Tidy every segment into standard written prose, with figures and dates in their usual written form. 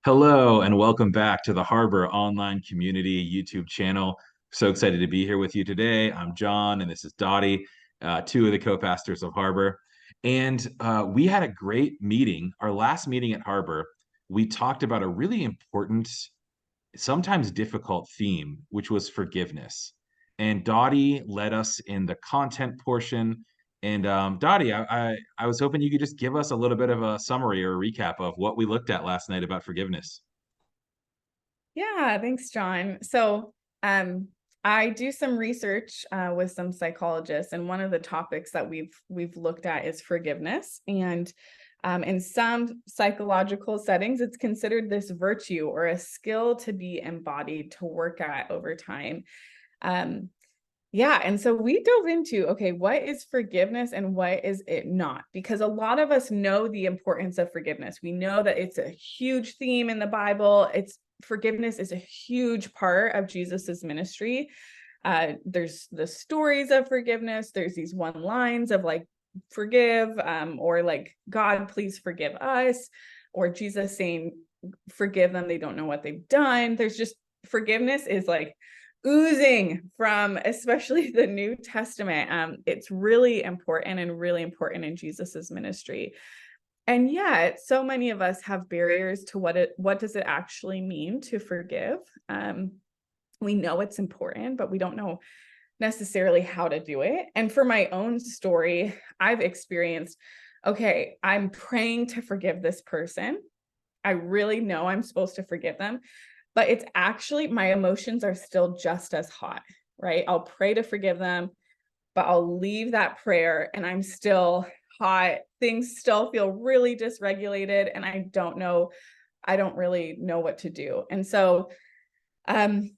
Hello and welcome back to the Harbor Online Community YouTube channel. So excited to be here with you today. I'm John and this is Dottie, two of the co-pastors of Harbor. And we had a great meeting. Our last meeting at Harbor, we talked about a really important, sometimes difficult theme, which was forgiveness. And Dottie led us in the content portion. And Dottie, I was hoping you could just give us a little bit of a summary or a recap of what we looked at last night about forgiveness. Yeah, thanks, John. So, I do some research with some psychologists, and one of the topics that we've looked at is forgiveness. And in some psychological settings, it's considered this virtue or a skill to be embodied, to work at over time. Um, yeah, and so we dove into, okay, what is forgiveness and what is it not? Because a lot of us know the importance of forgiveness. We know that it's a huge theme in the Bible. It's Forgiveness is a huge part of Jesus's ministry. There's the stories of forgiveness. There's these one lines of like, forgive, or like, God, please forgive us, or Jesus saying, forgive them, they don't know what they've done. There's just Forgiveness is like oozing from especially the New Testament. It's really important and really important in Jesus's ministry. And yet, so many of us have barriers to what does it actually mean to forgive. We know it's important, but we don't know necessarily how to do it. And for my own story, I've experienced, okay, I'm praying to forgive this person. I really know I'm supposed to forgive them, but it's actually my emotions are still just as hot, right? I'll pray to forgive them, but I'll leave that prayer and I'm still hot. Things still feel really dysregulated and I don't really know what to do. And so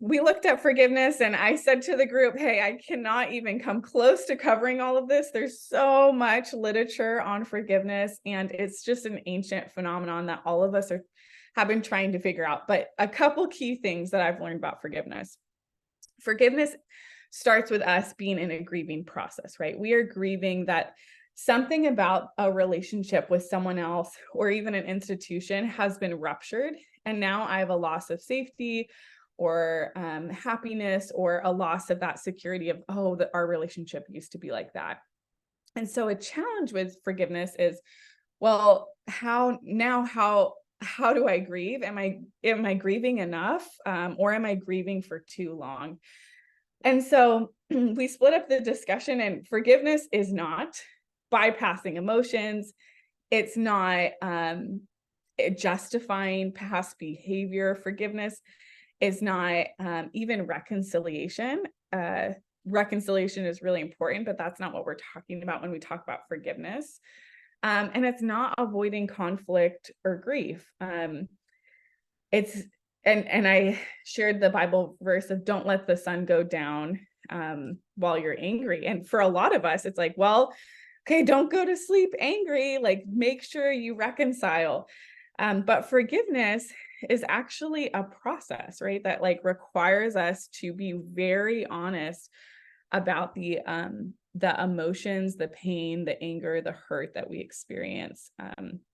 we looked at forgiveness and I said to the group, hey, I cannot even come close to covering all of this. There's so much literature on forgiveness and it's just an ancient phenomenon that all of us have been trying to figure out. But a couple key things that I've learned about forgiveness. Forgiveness starts with us being in a grieving process, right? We are grieving that something about a relationship with someone else or even an institution has been ruptured. And now I have a loss of safety or happiness or a loss of that security of, oh, that our relationship used to be like that. And so a challenge with forgiveness is, well, how do I grieve? Am I grieving enough, or am I grieving for too long? And so we split up the discussion, and forgiveness is not bypassing emotions. It's not justifying past behavior. Forgiveness is not even reconciliation. Reconciliation is really important, but that's not what we're talking about when we talk about forgiveness. And it's not avoiding conflict or grief. It's and I shared the Bible verse of don't let the sun go down while you're angry. And for a lot of us, it's like, well, okay, don't go to sleep angry. Like, make sure you reconcile. But forgiveness is actually a process, right? That like requires us to be very honest about the emotions, the pain, the anger, the hurt that we experience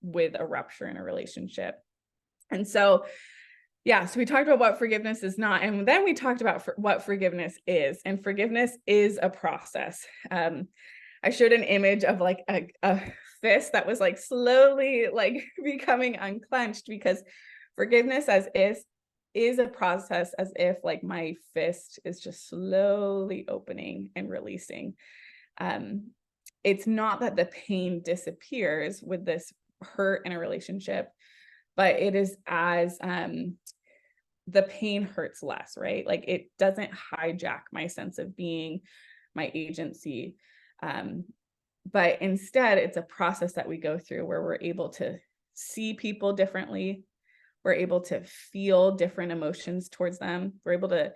with a rupture in a relationship. And so, yeah, so we talked about what forgiveness is not, and then we talked about what forgiveness is. And forgiveness is a process. I showed an image of like a fist that was like slowly like becoming unclenched, because forgiveness is a process, as if like my fist is just slowly opening and releasing. It's not that the pain disappears with this hurt in a relationship, but it is as the pain hurts less, right? Like it doesn't hijack my sense of being, my agency. But instead, it's a process that we go through where we're able to see people differently. We're able to feel different emotions towards them. We're able to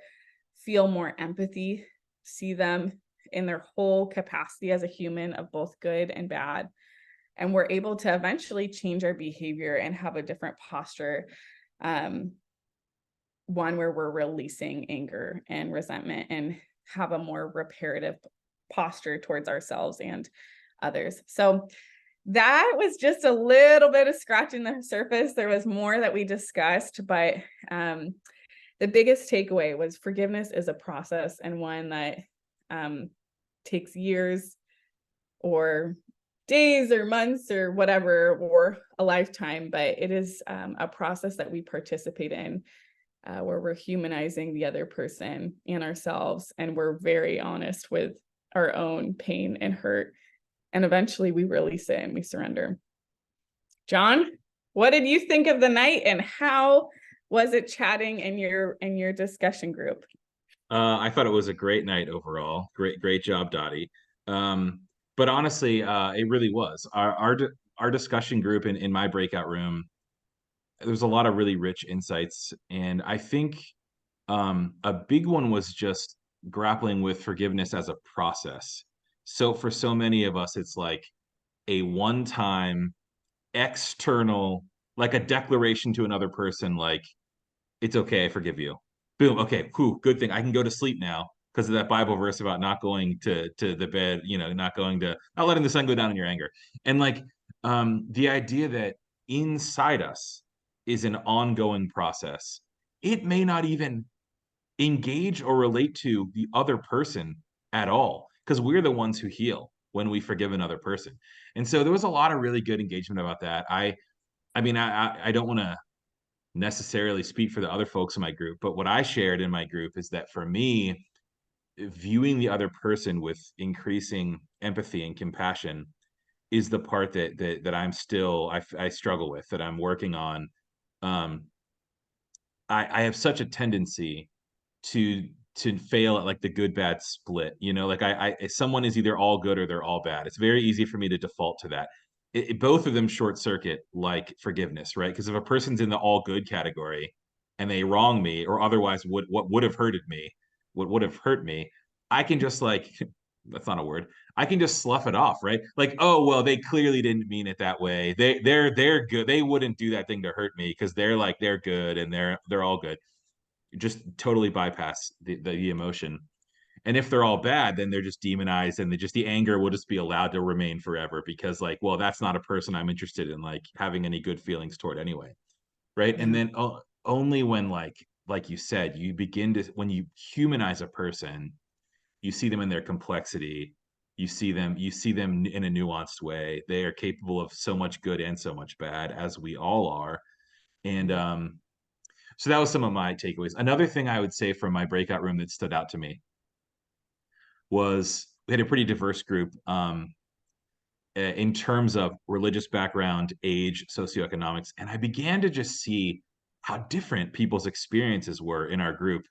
feel more empathy, see them in their whole capacity as a human of both good and bad. And we're able to eventually change our behavior and have a different posture, one where we're releasing anger and resentment and have a more reparative posture towards ourselves and others. So that was just a little bit of scratching the surface. There was more that we discussed, but the biggest takeaway was forgiveness is a process, and one that takes years or days or months or whatever, or a lifetime, but it is a process that we participate in, where we're humanizing the other person and ourselves, and we're very honest with our own pain and hurt, and eventually we release it and we surrender. Jon, what did you think of the night, and how was it chatting in your discussion group? I thought it was a great night overall. Great job, Dottie. Um, but honestly, it really was. Our discussion group in my breakout room, there was a lot of really rich insights, and I think a big one was just grappling with forgiveness as a process. So for so many of us, it's like a one-time external, like a declaration to another person, like, it's okay, I forgive you. Boom, okay, whew, good thing. I can go to sleep now because of that Bible verse about not going to the bed, not letting the sun go down in your anger. And like the idea that inside us is an ongoing process. It may not even engage or relate to the other person at all because we're the ones who heal when we forgive another person. And so there was a lot of really good engagement about that. I don't want to necessarily speak for the other folks in my group, but what I shared in my group is that for me, viewing the other person with increasing empathy and compassion is the part that I'm still I struggle with, that I'm working on. Um, I have such a tendency to fail at like the good bad split. Like if someone is either all good or they're all bad. It's very easy for me to default to that. Both of them short circuit like forgiveness, right? Because if a person's in the all good category and they wrong me, or otherwise what would have hurted me, what would have hurt me, I can just like that's not a word. I can just slough it off, right? Like, oh well, they clearly didn't mean it that way. They're good. They wouldn't do that thing to hurt me because they're good and they're all good. Just totally bypass the emotion. And if they're all bad, then they're just demonized, and the anger will just be allowed to remain forever because, like, well, that's not a person I'm interested in like having any good feelings toward anyway, right? And Yeah. then only when like you said, you begin to when you humanize a person, you see them in their complexity. You see them in a nuanced way. They are capable of so much good and so much bad, as we all are. And so that was some of my takeaways. Another thing I would say from my breakout room that stood out to me was we had a pretty diverse group in terms of religious background, age, socioeconomics, and I began to just see how different people's experiences were in our group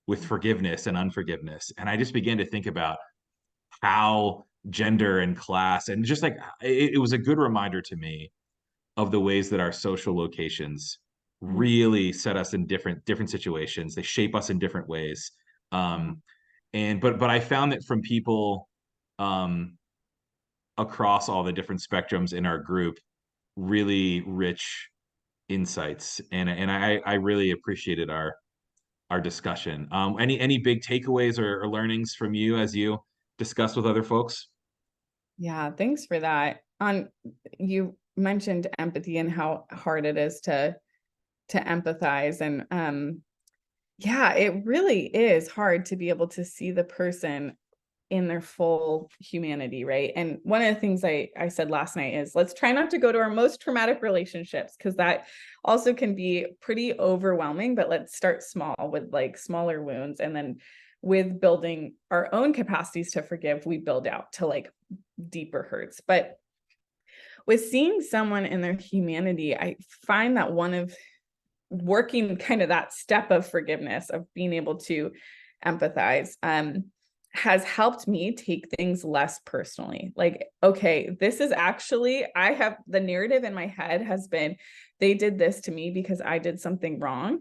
with forgiveness and unforgiveness. And I just began to think about how gender and class and just like it was a good reminder to me of the ways that our social locations really set us in different situations. They shape us in different ways. Yeah. But I found that from people um, across all the different spectrums in our group, really rich insights, and I really appreciated our discussion. Any big takeaways or learnings from you as you discuss with other folks? Yeah, thanks for that. On You mentioned empathy and how hard it is to empathize, and yeah, it really is hard to be able to see the person in their full humanity, right? And one of the things I said last night is, let's try not to go to our most traumatic relationships, because that also can be pretty overwhelming, but let's start small with like smaller wounds, and then with building our own capacities to forgive, we build out to like deeper hurts. But with seeing someone in their humanity, I find that one of working kind of that step of forgiveness, of being able to empathize, has helped me take things less personally. Like, okay, this is actually, I have the narrative in my head has been, they did this to me because I did something wrong,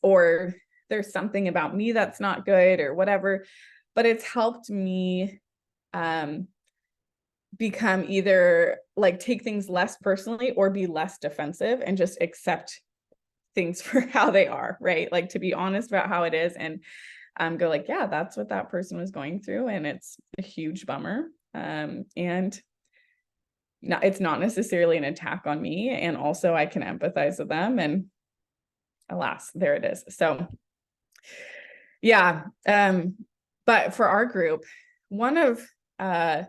or there's something about me that's not good or whatever. But it's helped me become either like take things less personally or be less defensive and just accept things for how they are, right? Like to be honest about how it is, and go like, yeah, that's what that person was going through, and it's a huge bummer. And it's not necessarily an attack on me. And also I can empathize with them. And alas, there it is. So yeah. But for our group, one of the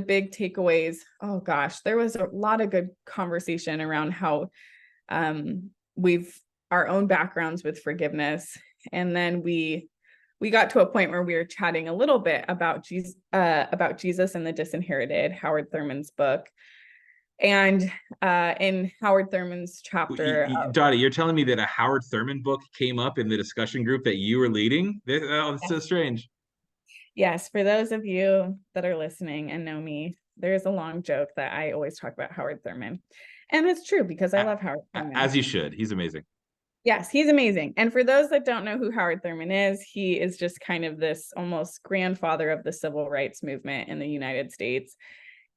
big takeaways, oh gosh, there was a lot of good conversation around how we've our own backgrounds with forgiveness. And then we got to a point where we were chatting a little bit about Jesus and the Disinherited, Howard Thurman's book. And in Howard Thurman's chapter, Dottie, you're telling me that a Howard Thurman book came up in the discussion group that you were leading? Oh, it's so strange. yes, for those of you that are listening and know me, there's a long joke that I always talk about Howard Thurman. And it's true because I love Howard Thurman. As you should. He's amazing. Yes, he's amazing. And for those that don't know who Howard Thurman is, he is just kind of this almost grandfather of the civil rights movement in the United States,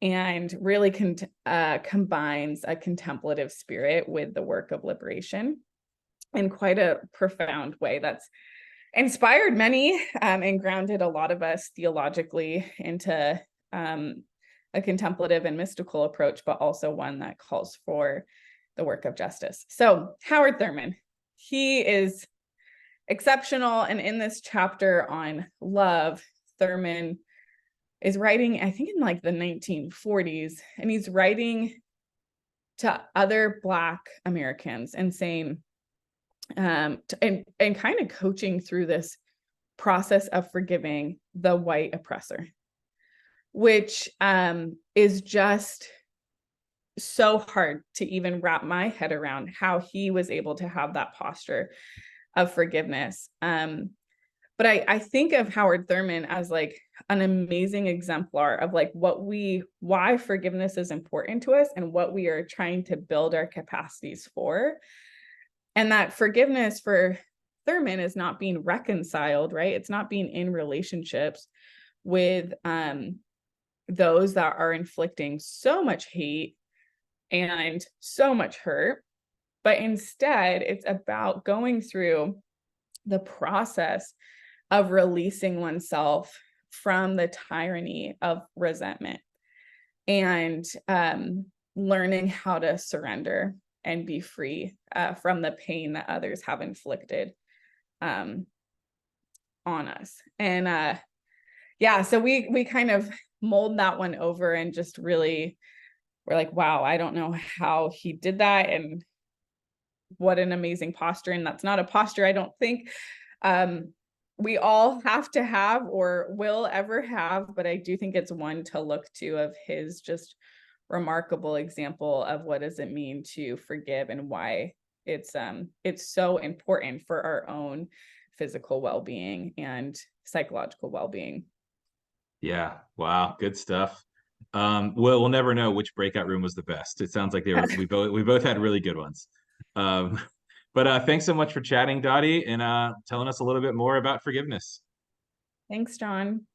and really combines a contemplative spirit with the work of liberation in quite a profound way that's inspired many and grounded a lot of us theologically into a contemplative and mystical approach, but also one that calls for the work of justice. So Howard Thurman, he is exceptional. And in this chapter on love, Thurman is writing, I think in like the 1940s, and he's writing to other Black Americans and saying, and kind of coaching through this process of forgiving the white oppressor, which is just so hard to even wrap my head around how he was able to have that posture of forgiveness. But I think of Howard Thurman as like an amazing exemplar of like why forgiveness is important to us and what we are trying to build our capacities for. And that forgiveness for Thurman is not being reconciled, right? It's not being in relationships with those that are inflicting so much hate and so much hurt, but instead it's about going through the process of releasing oneself from the tyranny of resentment and learning how to surrender and be free from the pain that others have inflicted on us. And yeah, so we kind of mold that one over and just really, we're like, wow, I don't know how he did that, and what an amazing posture. And that's not a posture I don't think we all have to have or will ever have, but I do think it's one to look to of his just remarkable example of what does it mean to forgive and why it's so important for our own physical well-being and psychological well-being. Yeah. Wow. Good stuff. We'll never know which breakout room was the best. It sounds like we both had really good ones. Um, but thanks so much for chatting, Dottie, and telling us a little bit more about forgiveness. Thanks, Jon.